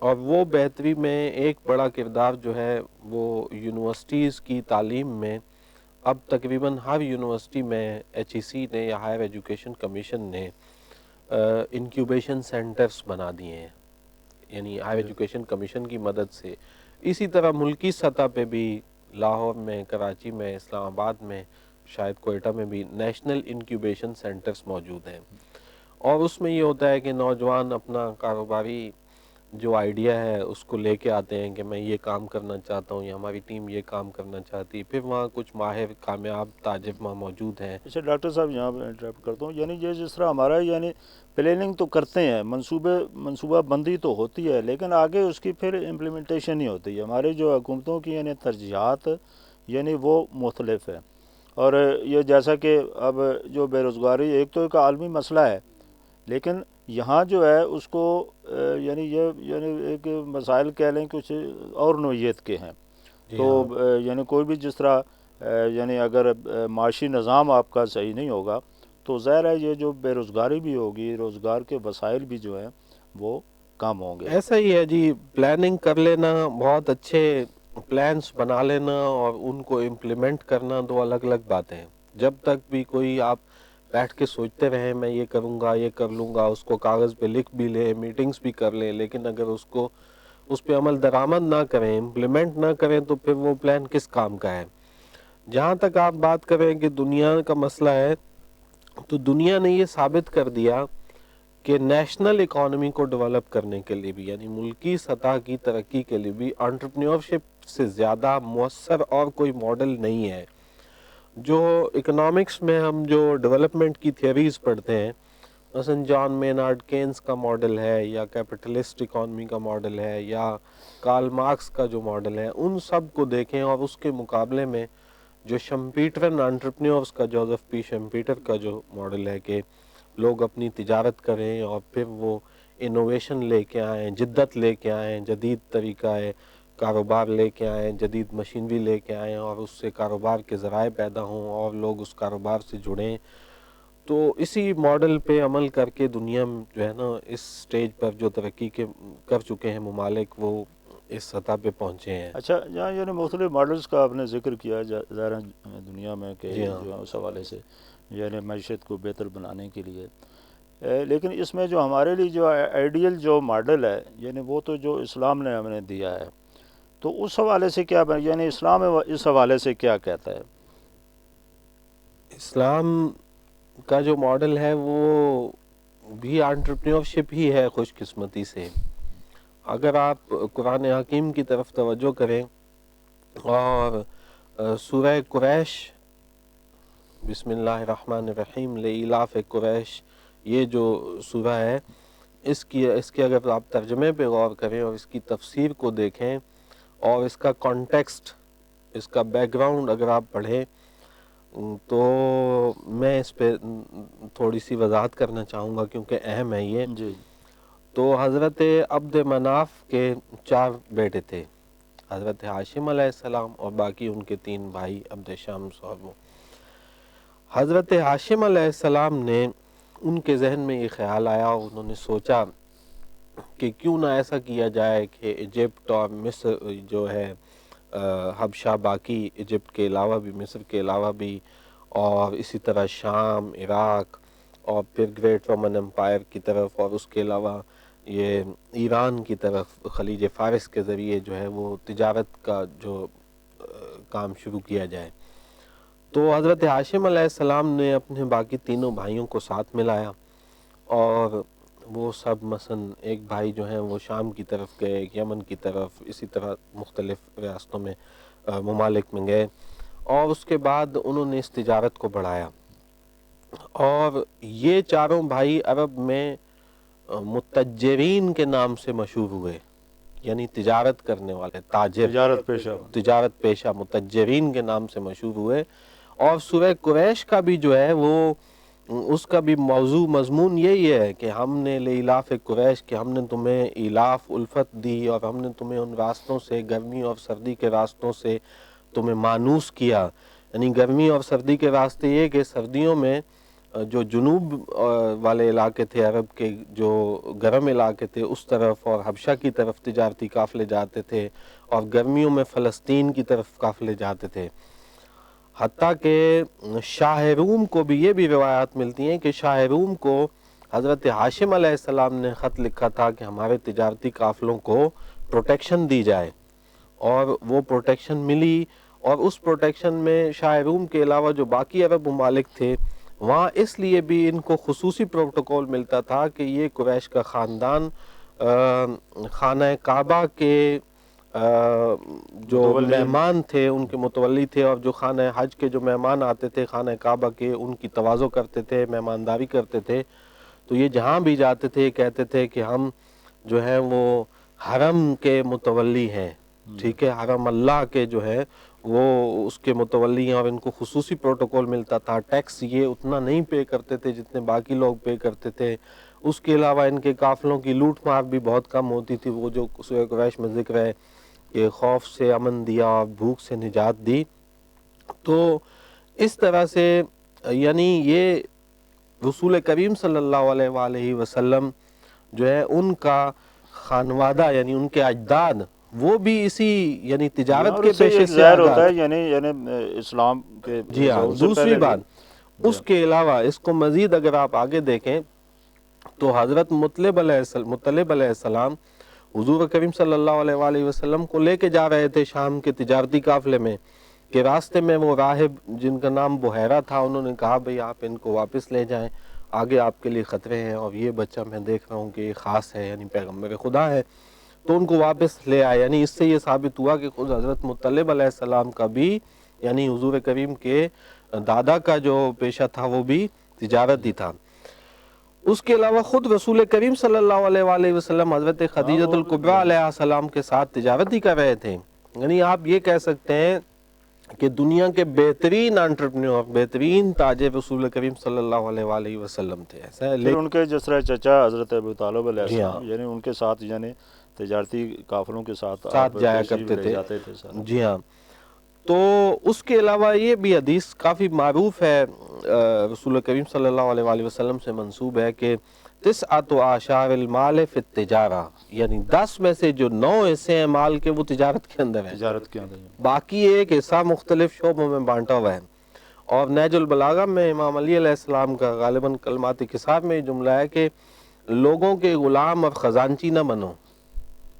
اور وہ بہتری میں ایک بڑا کردار جو ہے وہ یونیورسٹیز کی تعلیم میں اب تقریباً ہر یونیورسٹی میں ایچ ای سی نے یا ہائر ایجوکیشن کمیشن نے انکیوبیشن سینٹرز بنا دیے ہیں، یعنی ہائر ایجوکیشن کمیشن کی مدد سے۔ اسی طرح ملکی سطح پہ بھی لاہور میں، کراچی میں، اسلام آباد میں، شاید کوئٹہ میں بھی نیشنل انکیوبیشن سینٹرز موجود ہیں، اور اس میں یہ ہوتا ہے کہ نوجوان اپنا کاروباری جو آئیڈیا ہے اس کو لے کے آتے ہیں کہ میں یہ کام کرنا چاہتا ہوں یا ہماری ٹیم یہ کام کرنا چاہتی ہے، پھر وہاں کچھ ماہر کامیاب تاجر وہاں موجود ہیں۔ اچھا ڈاکٹر صاحب یہاں پہ انٹرپٹ کرتا ہوں، یعنی یہ جس طرح ہمارا یعنی پلاننگ تو کرتے ہیں، منصوبہ بندی تو ہوتی ہے، لیکن آگے اس کی پھر امپلیمنٹیشن نہیں ہوتی ہے۔ ہماری جو حکومتوں کی یعنی ترجیحات یعنی وہ مختلف ہے، اور یہ جیسا کہ اب جو بے روزگاری ایک تو ایک عالمی مسئلہ ہے، لیکن یہاں جو ہے اس کو یعنی ایک مسائل کہہ لیں کچھ اور نوعیت کے ہیں، جی تو ہاں، یعنی کوئی بھی جس طرح یعنی اگر معاشی نظام آپ کا صحیح نہیں ہوگا تو ظاہر ہے یہ جو بے روزگاری بھی ہوگی، روزگار کے وسائل بھی جو ہیں وہ کم ہوں گے۔ ایسا ہی ہے جی، پلاننگ کر لینا، بہت اچھے پلانس بنا لینا اور ان کو امپلیمنٹ کرنا دو الگ الگ باتیں ہیں۔ جب تک بھی کوئی آپ بیٹھ کے سوچتے رہیں میں یہ کروں گا، یہ کر لوں گا، اس کو کاغذ پہ لکھ بھی لیں، میٹنگز بھی کر لیں، لیکن اگر اس پہ عمل درآمد نہ کریں، امپلیمنٹ نہ کریں، تو پھر وہ پلان کس کام کا ہے؟ جہاں تک آپ بات کریں کہ دنیا کا مسئلہ ہے، تو دنیا نے یہ ثابت کر دیا کہ نیشنل اکانومی کو ڈیولپ کرنے کے لیے بھی، یعنی ملکی سطح کی ترقی کے لیے بھی، انٹرپرینیورشپ سے زیادہ مؤثر اور کوئی ماڈل نہیں ہے۔ جو اکنامکس میں ہم جو ڈیولپمنٹ کی تھیوریز پڑھتے ہیں، مثلا جان مینارڈ کینز کا ماڈل ہے، یا کیپٹلسٹ اکانومی کا ماڈل ہے، یا کارل مارکس کا جو ماڈل ہے، ان سب کو دیکھیں، اور اس کے مقابلے میں جو شمپیٹرن انٹرپرینیورز کا، جوزف پی شمپیٹر کا جو ماڈل ہے کہ لوگ اپنی تجارت کریں اور پھر وہ انوویشن لے کے آئیں، جدت لے کے آئیں، جدید طریقہ کاروبار لے کے آئیں، جدید مشینری لے کے آئیں، اور اس سے کاروبار کے ذرائع پیدا ہوں اور لوگ اس کاروبار سے جڑیں، تو اسی ماڈل پہ عمل کر کے دنیا میں جو ہے نا اس سٹیج پر جو ترقی کر چکے ہیں ممالک، وہ اس سطح پہ پہنچے ہیں۔ اچھا، یہاں یعنی مختلف ماڈلز کا آپ نے ذکر کیا ظاہر دنیا میں کہ جی ہاں، جو اس حوالے سے یعنی معیشت کو بہتر بنانے کے لیے، لیکن اس میں جو ہمارے لیے جو آئیڈیل جو ماڈل ہے یعنی وہ تو جو اسلام نے ہمیں دیا ہے، تو اس حوالے سے کیا یعنی اسلام اس حوالے سے کیا کہتا ہے؟ اسلام کا جو ماڈل ہے وہ بھی انٹرپرینورشپ ہی ہے، خوش قسمتی سے۔ اگر آپ قرآن حکیم کی طرف توجہ کریں اور سورہ قریش، بسم اللہ الرحمن الرحیم، لإلاف قریش، یہ جو سورہ ہے، اس کے اگر آپ ترجمے پہ غور کریں اور اس کی تفسیر کو دیکھیں اور اس کا کانٹیکسٹ، اس کا بیک گراؤنڈ اگر آپ پڑھیں، تو میں اس پہ تھوڑی سی وضاحت کرنا چاہوں گا کیونکہ اہم ہے یہ۔ جی تو حضرت عبد مناف کے 4 بیٹے تھے، حضرت ہاشم علیہ السلام اور باقی ان کے 3 بھائی، عبد شمس اور وہ۔ حضرت ہاشم علیہ السلام نے، ان کے ذہن میں یہ خیال آیا اور انہوں نے سوچا کہ کیوں نہ ایسا کیا جائے کہ ایجپٹ اور مصر جو ہے، حبشہ، باقی ایجپٹ کے علاوہ بھی، مصر کے علاوہ بھی، اور اسی طرح شام، عراق، اور پھر گریٹ رومن امپائر کی طرف، اور اس کے علاوہ یہ ایران کی طرف خلیج فارس کے ذریعے جو ہے وہ تجارت کا جو کام شروع کیا جائے۔ تو حضرت ہاشم علیہ السلام نے اپنے باقی تینوں بھائیوں کو ساتھ ملایا، اور وہ سب مثلا ایک بھائی جو ہیں وہ شام کی طرف گئے، ایک یمن کی طرف، اسی طرح مختلف ریاستوں میں، ممالک میں گئے، اور اس کے بعد انہوں نے اس تجارت کو بڑھایا، اور یہ چاروں بھائی عرب میں متجرین کے نام سے مشہور ہوئے، یعنی تجارت کرنے والے، تاجر، تجارت پیشہ۔ تجارت پیشہ، متجرین کے نام سے مشہور ہوئے۔ اور سورہ قریش کا بھی جو ہے وہ، اس کا بھی موضوع مضمون یہی ہے کہ ہم نے لإلاف قریش، کہ ہم نے تمہیں ایلاف، الفت دی، اور ہم نے تمہیں ان راستوں سے، گرمی اور سردی کے راستوں سے تمہیں مانوس کیا، یعنی گرمی اور سردی کے راستے یہ کہ سردیوں میں جو جنوب والے علاقے تھے عرب کے، جو گرم علاقے تھے اس طرف اور حبشہ کی طرف تجارتی قافلے جاتے تھے، اور گرمیوں میں فلسطین کی طرف قافلے جاتے تھے۔ حتیٰ کہ شاہ روم کو بھی یہ بھی روایات ملتی ہیں کہ شاہ روم کو حضرت ہاشم علیہ السلام نے خط لکھا تھا کہ ہمارے تجارتی قافلوں کو پروٹیکشن دی جائے، اور وہ پروٹیکشن ملی، اور اس پروٹیکشن میں شاہ روم کے علاوہ جو باقی عرب ممالک تھے وہاں اس لیے بھی ان کو خصوصی پروٹوکول ملتا تھا کہ یہ قریش کا خاندان خانہ کعبہ کے جو متولی مہمان تھے ان کے متولی تھے، اور جو خانہ حج کے جو مہمان آتے تھے خانہ کعبہ کے ان کی تواضع کرتے تھے، مہمانداری کرتے تھے، تو یہ جہاں بھی جاتے تھے کہتے تھے کہ ہم جو ہیں وہ حرم کے متولی ہیں، ٹھیک ہے، حرم اللہ کے جو ہے وہ اس کے متولی ہیں، اور ان کو خصوصی پروٹوکول ملتا تھا۔ ٹیکس یہ اتنا نہیں پے کرتے تھے جتنے باقی لوگ پے کرتے تھے۔ اس کے علاوہ ان کے قافلوں کی لوٹ مار بھی بہت کم ہوتی تھی، وہ جو سورہ قریش میں ذکر ہے کہ خوف سے امن دیا اور بھوک سے نجات دی۔ تو اس طرح سے یعنی یہ رسول کریم صلی اللہ علیہ وآلہ وسلم جو ہے ان کا خانوادہ یعنی ان کے اجداد وہ بھی اسی یعنی تجارت اور کے اس سے پیشے ایک سے ظاہر آگاہ ہوتا ہے، تھے۔ یعنی اسلام کے جی ہاں، ظہور سے دوسری پہلے بھی۔ بات اس کے علاوہ اس کو مزید اگر آپ آگے دیکھیں تو حضرت مطلب علیہ السلام حضور کریم صلی اللہ علیہ وآلہ وسلم کو لے کے جا رہے تھے شام کے تجارتی قافلے میں، کہ راستے میں وہ راہب جن کا نام بحیرہ تھا انہوں نے کہا بھئی آپ ان کو واپس لے جائیں، آگے آپ کے لیے خطرے ہیں، اور یہ بچہ میں دیکھ رہا ہوں کہ یہ خاص ہے یعنی پیغمبر خدا ہے، تو ان کو واپس لے آئے۔ یعنی اس سے یہ ثابت ہوا کہ خود حضرت مطلب علیہ السلام کا بھی یعنی حضور کریم کے دادا کا جو پیشہ تھا وہ بھی تجارت ہی تھا۔ اس کے علاوہ خود رسول کریم صلی اللہ علیہ وآلہ وسلم حضرت خدیجۃ الکبریٰ علیہ السلام کے ساتھ تجارت ہی کر رہے تھے۔ یعنی آپ یہ کہہ سکتے ہیں کہ دنیا کے بہترین انٹرپرینور، بہترین تاجر رسول کریم صلی اللہ علیہ وآلہ وسلم تھے۔ ایسا ہے پھر ان کے جس طرح چچا حضرت ابو طالب علیہ جی ہاں، السلام، یعنی ان کے ساتھ یعنی تجارتی قافلوں کے ساتھ آپ جایا تشریف کرتے لے تھے۔ جاتے تھے سر۔ جی ہاں، تو اس کے علاوہ یہ بھی حدیث کافی معروف ہے، رسول کریم صلی اللہ علیہ وآلہ وسلم سے منسوب ہے کہ تسعۃ اعشار المال فی التجارہ، یعنی 10 میں سے جو 9 حصے ہیں مال کے وہ تجارت کے اندر ہیں، تجارت کے اندر۔ باقی ایک حصہ مختلف شعبوں میں بانٹا ہوا ہے۔ اور نہج البلاغہ میں امام علی علیہ السلام کا غالباً کلمات کساب میں یہ جملہ ہے کہ لوگوں کے غلام اور خزانچی نہ بنو،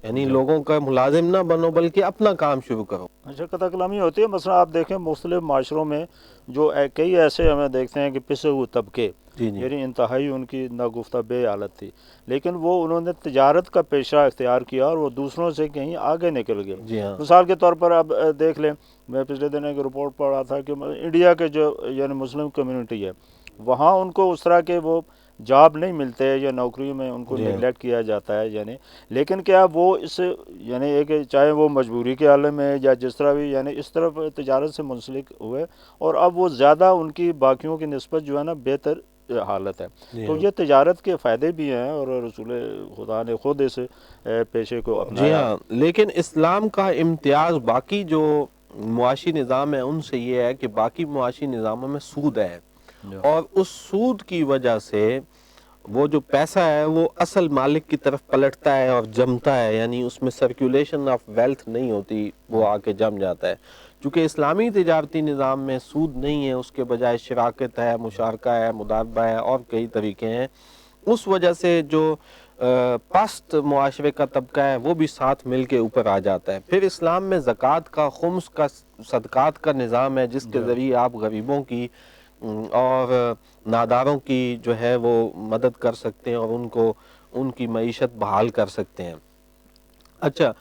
یعنی لوگوں کا ملازم نہ بنو بلکہ اپنا کام شروع کرو۔ اچھا، قطع کلامی ہوتی ہے، مثلا آپ دیکھیں مختلف معاشروں میں جو کئی ایسے ہمیں دیکھتے ہیں کہ پسے ہوئے طبقے، جی جی یعنی انتہائی ان کی ناگفتہ بے حالت تھی، لیکن وہ انہوں نے تجارت کا پیشہ اختیار کیا اور وہ دوسروں سے کہیں آگے نکل گئے۔ جی ہاں، مثال کے طور پر اب دیکھ لیں، میں پچھلے دن ایک رپورٹ پڑھ رہا تھا کہ انڈیا کے جو یعنی مسلم کمیونٹی ہے وہاں ان کو اس طرح کے وہ جاب نہیں ملتے یا نوکری میں ان کو جی ہاں، نگلیکٹ کیا جاتا ہے، یعنی لیکن کیا وہ اس یعنی ایک چاہے وہ مجبوری کے عالم میں یا جس طرح بھی یعنی اس طرف تجارت سے منسلک ہوئے، اور اب وہ زیادہ ان کی باقیوں کی نسبت جو ہے نا بہتر حالت ہے۔ جی تو ہاں، یہ تجارت کے فائدے بھی ہیں اور رسول خدا نے خود اس پیشے کو جی اپنایا۔ ہاں، لیکن اسلام کا امتیاز باقی جو معاشی نظام ہے ان سے یہ ہے کہ باقی معاشی نظاموں میں سود ہے، اور اس سود کی وجہ سے وہ جو پیسہ ہے وہ اصل مالک کی طرف پلٹتا ہے اور جمتا ہے، یعنی اس میں سرکولیشن آف ویلتھ نہیں ہوتی، وہ آ کے جم جاتا ہے۔ چونکہ اسلامی تجارتی نظام میں سود نہیں ہے، اس کے بجائے شراکت ہے، مشارکہ ہے، مداربہ ہے اور کئی طریقے ہیں، اس وجہ سے جو پست معاشرے کا طبقہ ہے وہ بھی ساتھ مل کے اوپر آ جاتا ہے۔ پھر اسلام میں زکوٰۃ کا، خمس کا، صدقات کا نظام ہے جس کے ذریعے آپ غریبوں کی اور ناداروں کی جو ہے وہ مدد کر سکتے ہیں اور ان کو ان کی معیشت بحال کر سکتے ہیں۔ اچھا،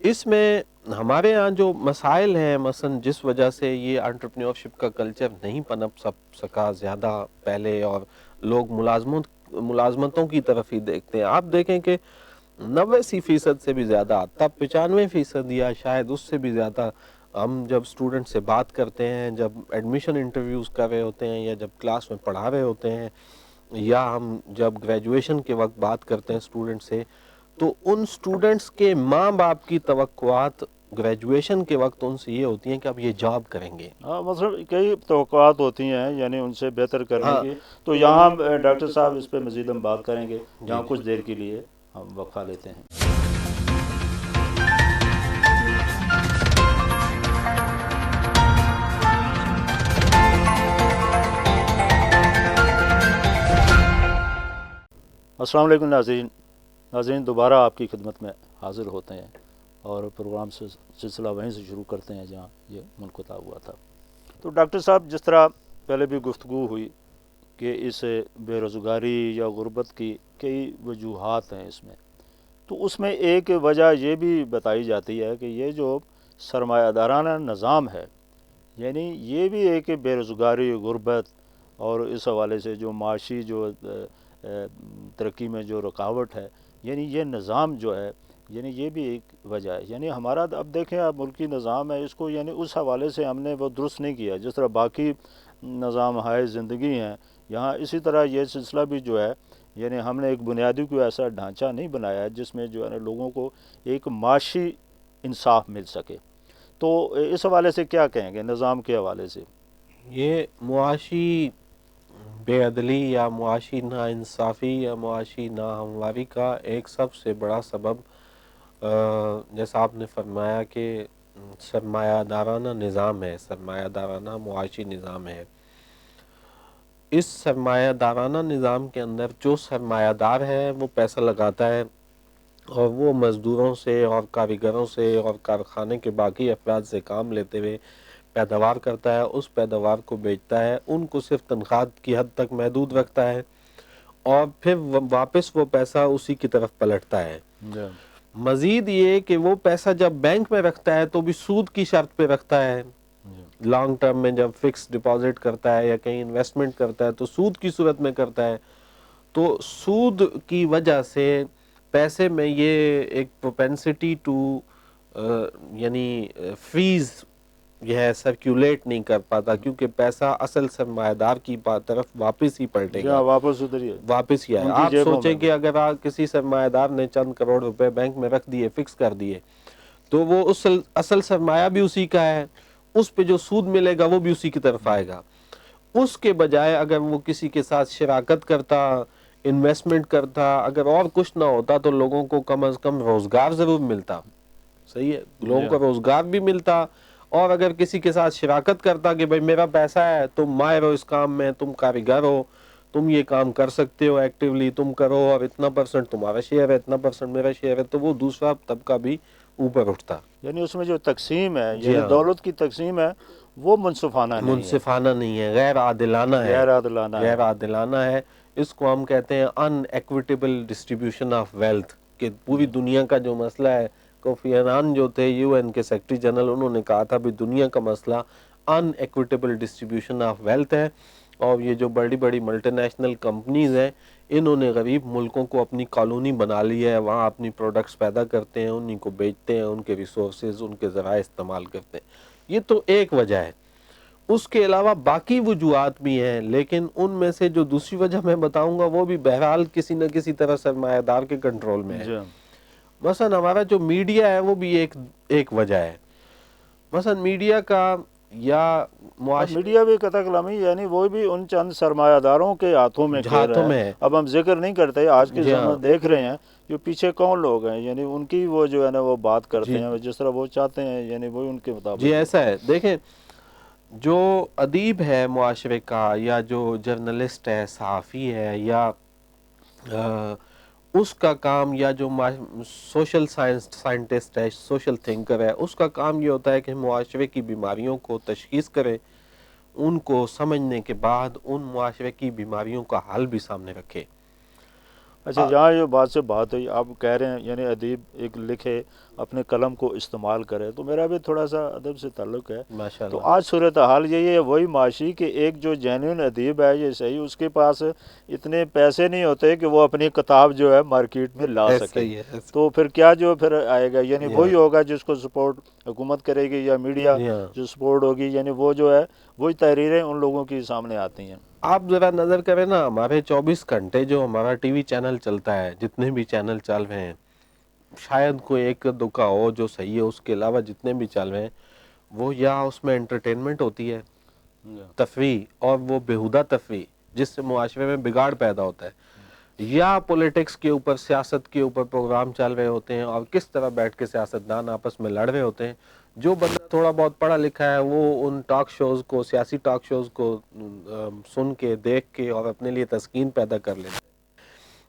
اس میں ہمارے ہاں جو مسائل ہیں مثلا جس وجہ سے یہ انٹرپرینیورشپ کا کلچر نہیں پنپ سکا زیادہ پہلے اور لوگ ملازمتوں کی طرف ہی دیکھتے ہیں، آپ دیکھیں کہ 90% سے بھی زیادہ، تب 95% یا شاید اس سے بھی زیادہ ہم جب اسٹوڈنٹ سے بات کرتے ہیں، جب ایڈمیشن انٹرویوز کر رہے ہوتے ہیں یا جب کلاس میں پڑھا رہے ہوتے ہیں یا ہم جب گریجویشن کے وقت بات کرتے ہیں اسٹوڈنٹ سے، تو ان اسٹوڈنٹس کے ماں باپ کی توقعات گریجویشن کے وقت ان سے یہ ہوتی ہیں کہ اب یہ جاب کریں گے. ہاں مطلب کئی توقعات ہوتی ہیں یعنی ان سے بہتر کرنے ہاں. کی. تو یہاں ڈاکٹر صاحب اس پہ مزید ہم بات کریں گے. جی یہاں جی. کچھ دیر کے لیے ہم وقفہ لیتے ہیں. السلام علیکم ناظرین دوبارہ آپ کی خدمت میں حاضر ہوتے ہیں اور پروگرام سے سلسلہ وہیں سے شروع کرتے ہیں جہاں یہ منقطع ہوا تھا. تو ڈاکٹر صاحب جس طرح پہلے بھی گفتگو ہوئی کہ اس بے روزگاری یا غربت کی کئی وجوہات ہیں اس میں، تو اس میں ایک وجہ یہ بھی بتائی جاتی ہے کہ یہ جو سرمایہ دارانہ نظام ہے یعنی یہ بھی ایک بے روزگاری غربت اور اس حوالے سے جو معاشی جو ترقی میں جو رکاوٹ ہے یعنی یہ نظام جو ہے یعنی یہ بھی ایک وجہ ہے. یعنی ہمارا اب دیکھیں اب ملکی نظام ہے اس کو یعنی اس حوالے سے ہم نے وہ درست نہیں کیا جس طرح باقی نظام ہائے زندگی ہیں. یہاں اسی طرح یہ سلسلہ بھی جو ہے یعنی ہم نے ایک بنیادی کوئی ایسا ڈھانچہ نہیں بنایا ہے جس میں جو ہے نا لوگوں کو ایک معاشی انصاف مل سکے. تو اس حوالے سے کیا کہیں گے نظام کے حوالے سے؟ یہ معاشی بے عدلی یا معاشی ناانصافی یا معاشی ناہمواری کا ایک سب سے بڑا سبب جیسا آپ نے فرمایا کہ سرمایہ دارانہ نظام ہے، سرمایہ دارانہ معاشی نظام ہے. اس سرمایہ دارانہ نظام کے اندر جو سرمایہ دار ہے وہ پیسہ لگاتا ہے اور وہ مزدوروں سے اور کاریگروں سے اور کارخانے کے باقی افراد سے کام لیتے ہوئے پیداوار کرتا ہے، اس پیداوار کو بیچتا ہے، ان کو صرف تنخواہ کی حد تک محدود رکھتا ہے اور پھر واپس وہ پیسہ اسی کی طرف پلٹتا ہے. مزید یہ کہ وہ پیسہ جب بینک میں رکھتا ہے تو بھی سود کی شرط پہ رکھتا ہے. لانگ ٹرم میں جب فکس ڈپازٹ کرتا ہے یا کہیں انویسٹمنٹ کرتا ہے تو سود کی صورت میں کرتا ہے. تو سود کی وجہ سے پیسے میں یہ ایک پروپینسٹی ٹو یعنی فریز یہ ہے سرکولیٹ نہیں کر پاتا کیونکہ پیسہ اصل سرمایہ دار کی طرف واپس ہی پلٹے گا، واپس ادھر ہی واپس ہی آئے. ان کی آپ جیبوں سوچیں میں. کہ اگر آپ کسی سرمایہ دار نے چند کروڑ روپے بینک میں رکھ دیے، فکس کر دیے، تو وہ اصل سرمایہ بھی اسی کا ہے، اس پہ جو سود ملے گا وہ بھی اسی کی طرف آئے گا. اس کے بجائے اگر وہ کسی کے ساتھ شراکت کرتا، انویسٹمنٹ کرتا، اگر اور کچھ نہ ہوتا تو لوگوں کو کم از کم روزگار ضرور ملتا. صحیح ہے، لوگوں کو روزگار بھی ملتا. اور اگر کسی کے ساتھ شراکت کرتا کہ بھائی میرا پیسہ ہے، تم ماہر ہو اس کام میں، تم کاریگر ہو، تم یہ کام کر سکتے ہو، ایکٹیولی تم کرو اور اتنا پرسنٹ تمہارا شیئر ہے، اتنا پرسنٹ میرا شیئر ہے، تو وہ دوسرا طبقہ بھی اوپر اٹھتا. یعنی اس میں جو تقسیم ہے جی یعنی ہاں، دولت کی تقسیم ہے وہ منصفانہ نہیں ہے، منصفانہ نہیں ہے، غیر عادلانہ ہے، غیر عادلانہ ہے. غیر عادلانہ ہے. اس کو ہم کہتے ہیں ان ایکویٹیبل ڈسٹریبیوشن آف ویلتھ. کہ پوری دنیا کا جو مسئلہ ہے، کوفی عنان جو تھے یو این کے سیکرٹری جنرل، انہوں نے کہا تھا بھی دنیا کا مسئلہ ان ایکویٹیبل ڈسٹریبیوشن آف ویلتھ ہے. اور یہ جو بڑی بڑی ملٹی نیشنل کمپنیز ہیں انہوں نے غریب ملکوں کو اپنی کالونی بنا لی ہے، وہاں اپنی پروڈکٹس پیدا کرتے ہیں، انہی کو بیچتے ہیں، ان کے ریسورسز، ان کے ذرائع استعمال کرتے ہیں. یہ تو ایک وجہ ہے. اس کے علاوہ باقی وجوہات بھی ہیں، لیکن ان میں سے جو دوسری وجہ میں بتاؤں گا وہ بھی بہرحال کسی نہ کسی طرح سرمایہ دار کے کنٹرول میں ہے. مثلا ہمارا جو میڈیا ہے وہ بھی ایک وجہ ہے. مثلا میڈیا کا یا میڈیا بھی قطع کلامی یعنی وہ بھی ان چند سرمایہ داروں کے ہاتھوں میں کھیل رہا ہے. اب ہم ذکر نہیں کرتے، آج کے زمانے دیکھ رہے ہیں جو پیچھے کون لوگ ہیں یعنی ان کی وہ جو ہے نا وہ بات کرتے ہیں جس طرح وہ چاہتے ہیں یعنی وہ ان کے مطابق. جی ایسا ہے. دیکھیں جو ادیب ہے معاشرے کا یا جو جرنلسٹ ہے، صحافی ہے، یا اس کا کام، یا جو سوشل سائنٹسٹ ہے، سوشل تھنکر ہے، اس کا کام یہ ہوتا ہے کہ معاشرے کی بیماریوں کو تشخیص کرے، ان کو سمجھنے کے بعد ان معاشرے کی بیماریوں کا حل بھی سامنے رکھے. اچھا یہاں یہ بات سے بات ہوئی، آپ کہہ رہے ہیں یعنی ادیب ایک لکھے، اپنے قلم کو استعمال کرے، تو میرا بھی تھوڑا سا ادب سے تعلق ہے. تو آج صورتحال یہی ہے وہی معاشی کہ ایک جو جینوئن ادیب ہے یہ صحیح، اس کے پاس اتنے پیسے نہیں ہوتے کہ وہ اپنی کتاب جو ہے مارکیٹ میں لا سکے. تو پھر کیا جو پھر آئے گا یعنی وہی ہوگا جس کو سپورٹ حکومت کرے گی یا میڈیا جو سپورٹ ہوگی، یعنی وہ جو ہے وہی تحریریں ان لوگوں کی سامنے آتی ہیں. آپ ذرا نظر کریں نا، ہمارے 24 گھنٹے جو ہمارا ٹی وی چینل چلتا ہے، جتنے بھی چینل چل رہے ہیں، شاید کوئی ایک دو کا ہو جو صحیح ہے، اس کے علاوہ جتنے بھی چل رہے ہیں وہ یا اس میں انٹرٹینمنٹ ہوتی ہے، تفریح، اور وہ بیہودہ تفریح جس سے معاشرے میں بگاڑ پیدا ہوتا ہے، یا پولیٹکس کے اوپر، سیاست کے اوپر پروگرام چل رہے ہوتے ہیں اور کس طرح بیٹھ کے سیاستدان آپس میں لڑ رہے ہوتے ہیں۔ جو بندہ تھوڑا بہت پڑھا لکھا ہے وہ ان ٹاک شوز کو، سیاسی ٹاک شوز کو سن کے، دیکھ کے اور اپنے لیے تسکین پیدا کر لیتا ہے۔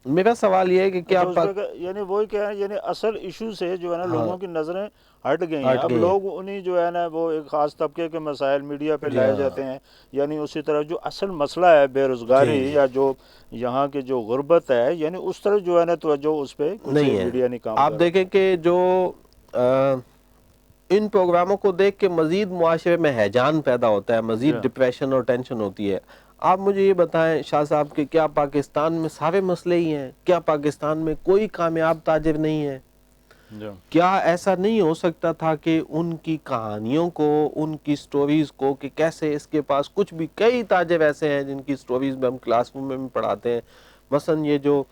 میرا سوال یہ ہے کہ کیا اچھا، اس پہ یعنی وہی کیا ہے، یعنی اصل ایشو سے جو ہے نا ہاں لوگوں کی نظریں ہٹ گئی ہیں، اب لوگ انہی جو ہے نا وہ ایک خاص طبقے کے مسائل میڈیا پہ لائے جاتے ہیں، یعنی اسی طرح جو اصل مسئلہ ہے بے روزگاری یا جو یہاں کی جو غربت ہے، یعنی اس طرح جو ہے نا توجہ اس پہ نہیں ہے۔ میڈیا نہیں کام آپ کر دیکھیں کہ جو ان پروگراموں کو دیکھ کے مزید معاشرے میں ہیجان پیدا ہوتا ہے، مزید ڈپریشن اور ٹینشن ہوتی ہے۔ آپ مجھے یہ بتائیں شاہ صاحب کہ کیا پاکستان میں سارے مسئلے ہی ہیں؟ کیا پاکستان میں کوئی کامیاب تاجر نہیں ہے؟ کیا ایسا نہیں ہو سکتا تھا کہ ان کی کہانیوں کو، ان کی سٹوریز کو، کہ کیسے اس کے پاس کچھ بھی، کئی تاجر ایسے ہیں جن کی سٹوریز میں ہم کلاس روم میں بھی پڑھاتے ہیں، مثلا یہ جو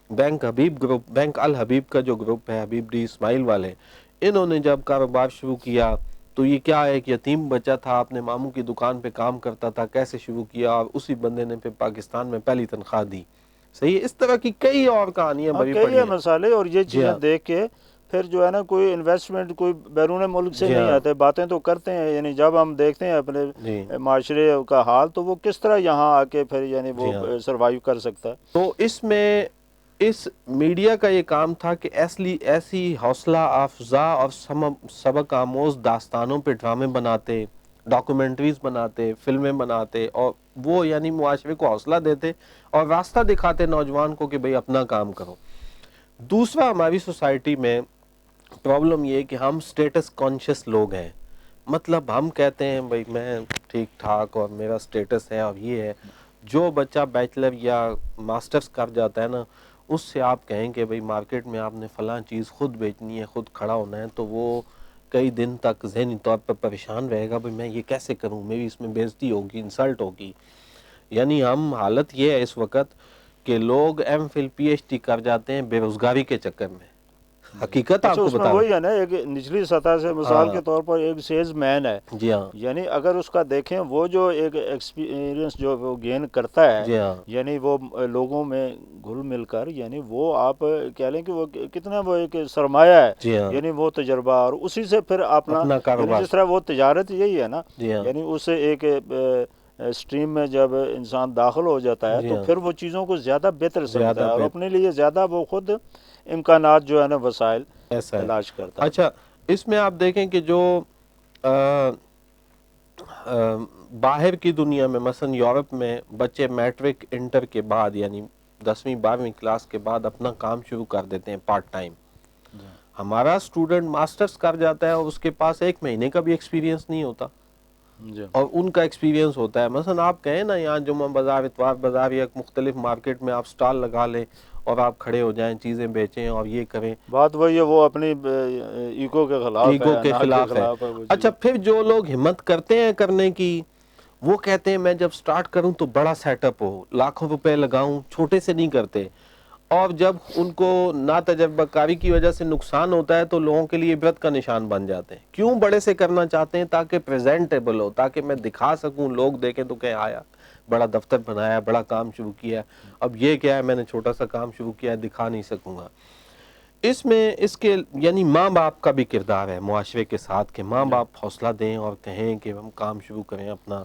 بینک حبیب گروپ، بینک الحبیب کا جو گروپ ہے، حبیب ڈی اسماعیل والے، انہوں نے جب کاروبار شروع کیا تو یہ کیا ایک یتیم بچہ تھا، اپنے ماموں کی دکان پہ کام کرتا تھا، کیسے شروع کیا اور اسی بندے نے پھر پاکستان میں پہلی تنخواہ دی۔ صحیح ہے، اس طرح کی کئی اور کہانیاں بڑی پڑی کئی ہیں۔ مسائل، اور یہ چیزیں دیکھ کے پھر جو ہے نا کوئی انویسٹمنٹ کوئی بیرون ملک سے نہیں آتے، باتیں تو کرتے ہیں، یعنی جب ہم دیکھتے ہیں اپنے معاشرے کا حال تو وہ کس طرح یہاں آ کے پھر یعنی وہ سروائیو کر سکتا ہے۔ تو اس میں اس میڈیا کا یہ کام تھا کہ ایسی حوصلہ افزا اور سبق آموز داستانوں پہ ڈرامے بناتے، ڈاکومنٹریز بناتے، فلمیں بناتے، اور وہ یعنی معاشرے کو حوصلہ دیتے اور راستہ دکھاتے نوجوان کو کہ بھئی اپنا کام کرو۔ دوسرا، ہماری سوسائٹی میں پرابلم یہ کہ ہم سٹیٹس کانشیس لوگ ہیں، مطلب ہم کہتے ہیں بھئی میں ٹھیک ٹھاک اور میرا سٹیٹس ہے اور یہ ہے۔ جو بچہ بیچلر یا ماسٹرز کر جاتا ہے نا، اس سے آپ کہیں کہ بھئی مارکیٹ میں آپ نے فلاں چیز خود بیچنی ہے، خود کھڑا ہونا ہے، تو وہ کئی دن تک ذہنی طور پر پریشان رہے گا، بھئی میں یہ کیسے کروں، میری اس میں بےعزتی ہوگی، انسلٹ ہوگی۔ یعنی ہم حالت یہ ہے اس وقت کہ لوگ M phil P H D کر جاتے ہیں بے روزگاری کے چکر میں۔ حقیقت آپ اچھا، کو اس میں بتا وہی ہے نا، ایک نچلی سطح سے مثال کے طور پر ایک سیلز مین ہے، جی ہاں، یعنی اگر اس کا دیکھیں وہ جو ایک ایکسپیرینس جو وہ گین کرتا ہے، جی ہاں، یعنی وہ لوگوں میں گھل مل کر، یعنی وہ آپ کہہ لیں کہ وہ کتنا وہ ایک سرمایہ ہے، جی ہاں، یعنی وہ تجربہ، اور اسی سے پھر اپنا یعنی کاروبار، جس طرح وہ تجارت یہی ہے نا، جی ہاں، یعنی اس سے ایک اسٹریم میں جب انسان داخل ہو جاتا ہے تو پھر وہ چیزوں کو زیادہ بہتر سمجھتا ہے اور اپنے لیے زیادہ وہ خود امکانات جو ہے نا وسائل تلاش کرتا ہے۔ اچھا، اس میں آپ دیکھیں کہ جو باہر کی دنیا میں، مثلا یورپ میں بچے میٹرک انٹر کے بعد یعنی 10ویں 12ویں کلاس کے بعد اپنا کام شروع کر دیتے ہیں پارٹ ٹائم۔ ہمارا اسٹوڈنٹ ماسٹرز کر جاتا ہے اور اس کے پاس 1 مہینے کا بھی ایکسپیرینس نہیں ہوتا، اور ان کا ایکسپیرینس ہوتا ہے۔ مثلا آپ کہیں نا یہاں جمعہ بازار، اتوار بازار یا مختلف مارکیٹ میں آپ سٹال لگا لیں اور آپ کھڑے ہو جائیں، چیزیں بیچیں اور یہ کریں، بات وہی ہے، وہ اپنی ایگو کے خلاف ہے، ایگو کے خلاف ہے۔ اچھا، پھر جو لوگ ہمت کرتے ہیں کرنے کی، وہ کہتے ہیں میں جب سٹارٹ کروں تو بڑا سیٹ اپ ہو، لاکھوں روپے لگاؤں، چھوٹے سے نہیں کرتے، اور جب ان کو ناتجربہ کاری کی وجہ سے نقصان ہوتا ہے تو لوگوں کے لیے عبرت کا نشان بن جاتے ہیں۔ کیوں بڑے سے کرنا چاہتے ہیں؟ تاکہ پریزنٹیبل ہو، تاکہ میں دکھا سکوں، لوگ دیکھیں تو کہیں آیا بڑا دفتر بنایا، بڑا کام شروع کیا، اب یہ کیا ہے میں نے چھوٹا سا کام شروع کیا، دکھا نہیں سکوں گا۔ اس میں اس کے یعنی ماں باپ کا بھی کردار ہے معاشرے کے ساتھ، کہ ماں باپ حوصلہ دیں اور کہیں کہ ہم کام شروع کریں اپنا۔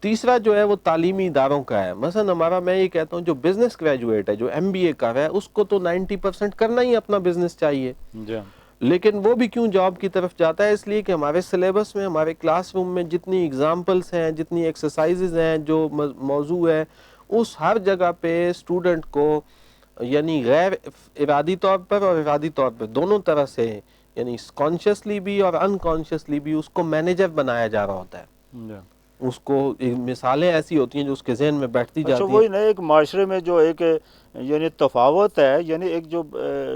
تیسرا جو ہے وہ تعلیمی اداروں کا ہے۔ مثلا ہمارا، میں یہ کہتا ہوں جو بزنس گریجویٹ ہے، جو ایم بی اے کر رہا ہے، اس کو تو 90% کرنا ہی اپنا بزنس چاہیے، لیکن وہ بھی کیوں جاب کی طرف جاتا ہے؟ اس لیے کہ ہمارے سلیبس میں، ہمارے کلاس روم میں جتنی اگزامپلس ہیں، جتنی ایکسرسائزز ہیں، جو موضوع ہے، اس ہر جگہ پہ اسٹوڈنٹ کو یعنی غیر ارادی طور پر اور ارادی طور پر دونوں طرح سے، یعنی کانشیسلی بھی اور انکانشیسلی بھی اس کو مینیجر بنایا جا رہا ہوتا ہے۔ اس کو مثالیں ایسی ہوتی ہیں جو اس کے ذہن میں بیٹھتی جاتی ہیں۔ اچھا، وہی نا ایک معاشرے میں جو ایک یعنی تفاوت ہے، یعنی ایک جو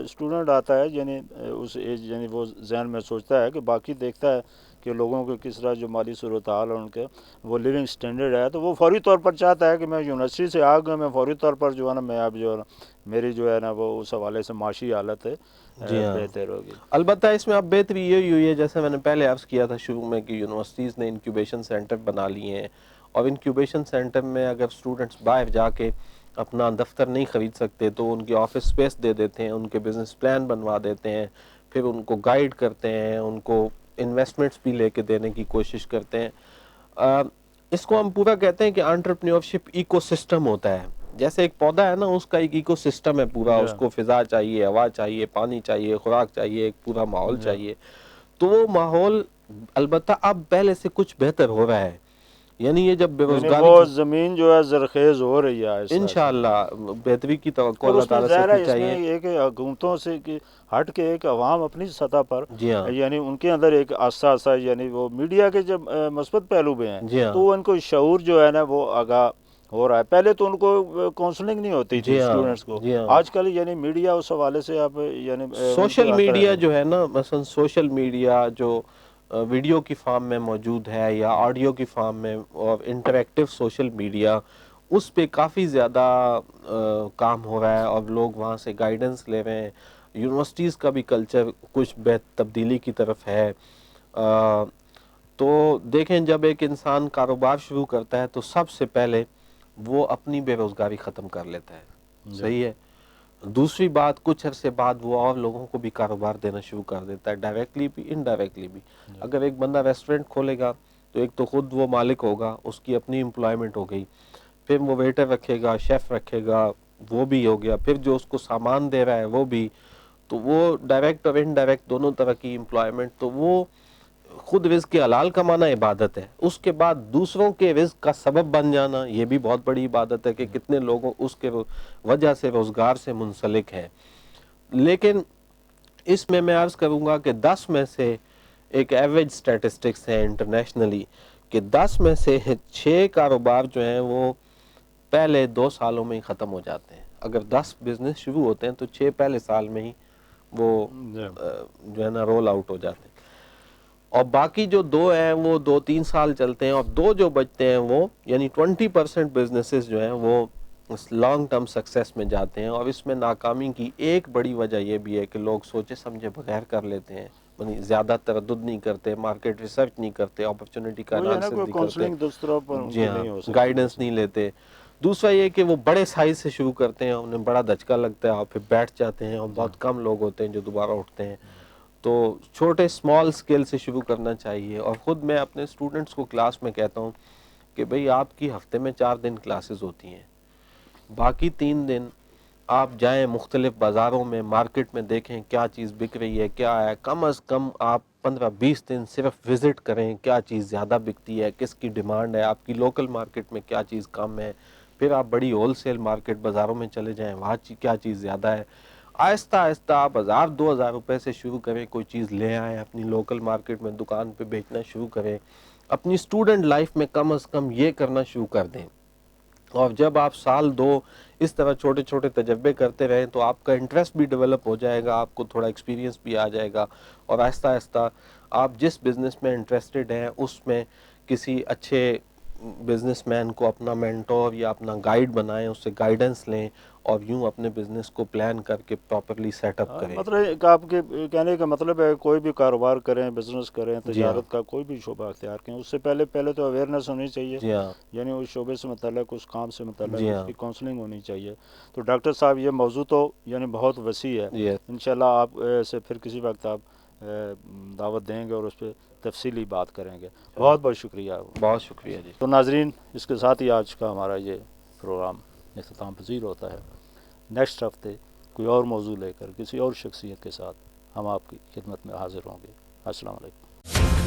اسٹوڈنٹ آتا ہے، یعنی اس ایج، یعنی وہ ذہن میں سوچتا ہے کہ باقی دیکھتا ہے کہ کہ لوگوں کے کس طرح جو مالی صورتحال ہے ان کے وہ لیونگ سٹینڈرڈ ہے، تو وہ فوری طور پر چاہتا ہے کہ میں یونیورسٹی سے آ گیا، میں فوری طور پر جو ہے نا میں اب جو ہے نا میری جو ہے نا وہ اس حوالے سے معاشی حالت ہے جی ہاں، بہتر ہوگی۔ البتہ اس میں اب بہتری یہ ہوئی ہے، جیسے میں نے پہلے عرض کیا تھا شروع میں، کہ یونیورسٹیز نے انکیوبیشن سینٹر بنا لیے ہیں، اور انکیوبیشن سینٹر میں اگر اسٹوڈنٹس باہر جا کے اپنا دفتر نہیں خرید سکتے تو ان کی آفس اسپیس دے دیتے ہیں، ان کے بزنس پلان بنوا دیتے ہیں، پھر ان کو گائیڈ کرتے ہیں، ان کو انویسٹمنٹس بھی لے کے دینے کی کوشش کرتے ہیں۔ اس کو ہم پورا کہتے ہیں کہ انٹرپرینیورشپ ایکو سسٹم ہوتا ہے، جیسے ایک پودا ہے نا، اس کا ایک ایکو سسٹم ہے پورا، اس کو فضا چاہیے، ہوا چاہیے، پانی چاہیے، خوراک چاہیے، ایک پورا ماحول چاہیے۔ تو وہ ماحول البتہ اب پہلے سے کچھ بہتر ہو رہا ہے، یعنی یہ جب بے یعنی روزگاری وہ کی زمین جو ہے زرخیز ہو رہی ہے آہستہ آہستہ، انشاءاللہ بہتری کی توقع اور اللہ اس میں تعالیٰ سے ظاہر کی ہے اس میں چاہیے۔ یہ کہ حکومتوں سے کہ ہٹ کے ایک عوام اپنی سطح پر جی ہاں، یعنی ان کے اندر ایک آہستہ آہستہ یعنی وہ میڈیا کے جب مثبت پہلو بھی ہیں جی ہاں، تو ان کو شعور جو ہے نا وہ آگاہ ہو رہا ہے۔ پہلے تو ان کو کاؤنسلنگ نہیں ہوتی تھی جی ہاں، اسٹوڈنٹس کو، جی ہاں، آج کل یعنی میڈیا اس حوالے سے اب یعنی ان سوشل کو آتا میڈیا ہے۔ جو ہے نا، مثلا سوشل میڈیا جو ویڈیو کی فارم میں موجود ہے یا آڈیو کی فارم میں، اور انٹریکٹیو سوشل میڈیا، اس پہ کافی زیادہ کام ہو رہا ہے، اور لوگ وہاں سے گائیڈنس لے رہے ہیں۔ یونیورسٹیز کا بھی کلچر کچھ تبدیلی کی طرف ہے۔ تو دیکھیں، جب ایک انسان کاروبار شروع کرتا ہے تو سب سے پہلے وہ اپنی بے روزگاری ختم کر لیتا ہے، صحیح ہے۔ دوسری بات، کچھ عرصے بعد وہ اور لوگوں کو بھی کاروبار دینا شروع کر دیتا ہے، ڈائریکٹلی بھی انڈائریکٹلی بھی۔ اگر ایک بندہ ریسٹورنٹ کھولے گا تو ایک تو خود وہ مالک ہوگا، اس کی اپنی امپلائمنٹ ہو گئی، پھر وہ ویٹر رکھے گا، شیف رکھے گا، وہ بھی ہو گیا، پھر جو اس کو سامان دے رہا ہے وہ بھی، تو وہ ڈائریکٹ اور انڈائریکٹ دونوں طرح کی امپلائمنٹ، تو وہ خود رزق حلال کمانا عبادت ہے، اس کے بعد دوسروں کے رزق کا سبب بن جانا یہ بھی بہت بڑی عبادت ہے، کہ کتنے لوگوں اس کے وجہ سے روزگار سے منسلک ہیں۔ لیکن اس میں عرض کروں گا کہ 10 میں سے ایک ایوریج سٹیٹسٹکس ہے انٹرنیشنلی، کہ 10 میں سے 6 کاروبار جو ہیں وہ پہلے 2 سالوں میں ہی ختم ہو جاتے ہیں۔ اگر 10 بزنس شروع ہوتے ہیں تو 6 پہلے سال میں ہی وہ جو ہے نا رول آؤٹ ہو جاتے ہیں، اور باقی جو 2 ہیں وہ 2-3 سال چلتے ہیں، اور 2 جو بچتے ہیں وہ یعنی 20% بزنسز جو ہیں وہ لانگ ٹرم سکسیس میں جاتے ہیں۔ اور اس میں ناکامی کی ایک بڑی وجہ یہ بھی ہے کہ لوگ سوچے سمجھے بغیر کر لیتے ہیں، یعنی زیادہ تردد نہیں کرتے، مارکیٹ ریسرچ نہیں کرتے، اپرچونٹی کا وہی ہے نا انالیسس کوئی نہیں کرتے، کاؤنسلنگ دوسروں پر ان جی کی ہاں، نہیں ہو سکتی، گائیڈنس نہیں لیتے۔ دوسرا یہ کہ وہ بڑے سائز سے شروع کرتے ہیں، انہیں بڑا دھچکا لگتا ہے اور پھر بیٹھ جاتے ہیں، اور بہت کم لوگ ہوتے ہیں جو دوبارہ اٹھتے ہیں۔ تو چھوٹے اسمال اسکیل سے شروع کرنا چاہیے۔ اور خود میں اپنے اسٹوڈنٹس کو کلاس میں کہتا ہوں کہ بھئی آپ کی ہفتے میں 4 دن کلاسز ہوتی ہیں، باقی 3 دن آپ جائیں مختلف بازاروں میں، مارکیٹ میں، دیکھیں کیا چیز بک رہی ہے، کیا ہے، کم از کم آپ 15-20 دن صرف وزٹ کریں، کیا چیز زیادہ بکتی ہے، کس کی ڈیمانڈ ہے، آپ کی لوکل مارکیٹ میں کیا چیز کم ہے، پھر آپ بڑی ہول سیل مارکیٹ بازاروں میں چلے جائیں، وہاں کیا چیز زیادہ ہے۔ آہستہ آہستہ آپ 1000-2000 روپے سے شروع کریں، کوئی چیز لے آئیں، اپنی لوکل مارکیٹ میں دکان پہ بیچنا شروع کریں، اپنی اسٹوڈنٹ لائف میں کم از کم یہ کرنا شروع کر دیں۔ اور جب آپ 1-2 اس طرح چھوٹے چھوٹے تجربے کرتے رہیں تو آپ کا انٹرسٹ بھی ڈیولپ ہو جائے گا، آپ کو تھوڑا ایکسپیرینس بھی آ جائے گا، اور آہستہ آہستہ آپ جس بزنس میں انٹرسٹڈ ہیں اس میں کسی اچھے بزنس مین کو اپنا مینٹور یا اپنا گائیڈ بنائیں، اس سے گائیڈنس لیں، اور یوں اپنے بزنس کو پلان کر کے پراپرلی سیٹ اپ کریں۔ مطلب ایک آپ کے کہنے کا مطلب ہے کوئی بھی کاروبار کریں، بزنس کریں، جی ہاں، تجارت کا کوئی بھی شعبہ اختیار کریں، اس سے پہلے تو اویئرنیس ہونی چاہیے، جی ہاں، یعنی اس شعبے سے متعلق، اس کام سے جی متعلق اس ہاں، کی کاؤنسلنگ ہونی چاہیے۔ تو ڈاکٹر صاحب یہ موضوع تو یعنی بہت وسیع ہے، یہ انشاءاللہ آپ سے پھر کسی وقت آپ دعوت دیں گے اور اس پہ تفصیلی بات کریں گے۔ بہت بہت شکریہ۔ بہت شکریہ جی۔ تو ناظرین، اس کے ساتھ ہی آج کا ہمارا یہ پروگرام اختتام پذیر ہوتا ہے۔ نیکسٹ ہفتے کوئی اور موضوع لے کر کسی اور شخصیت کے ساتھ ہم آپ کی خدمت میں حاضر ہوں گے۔ السلام علیکم۔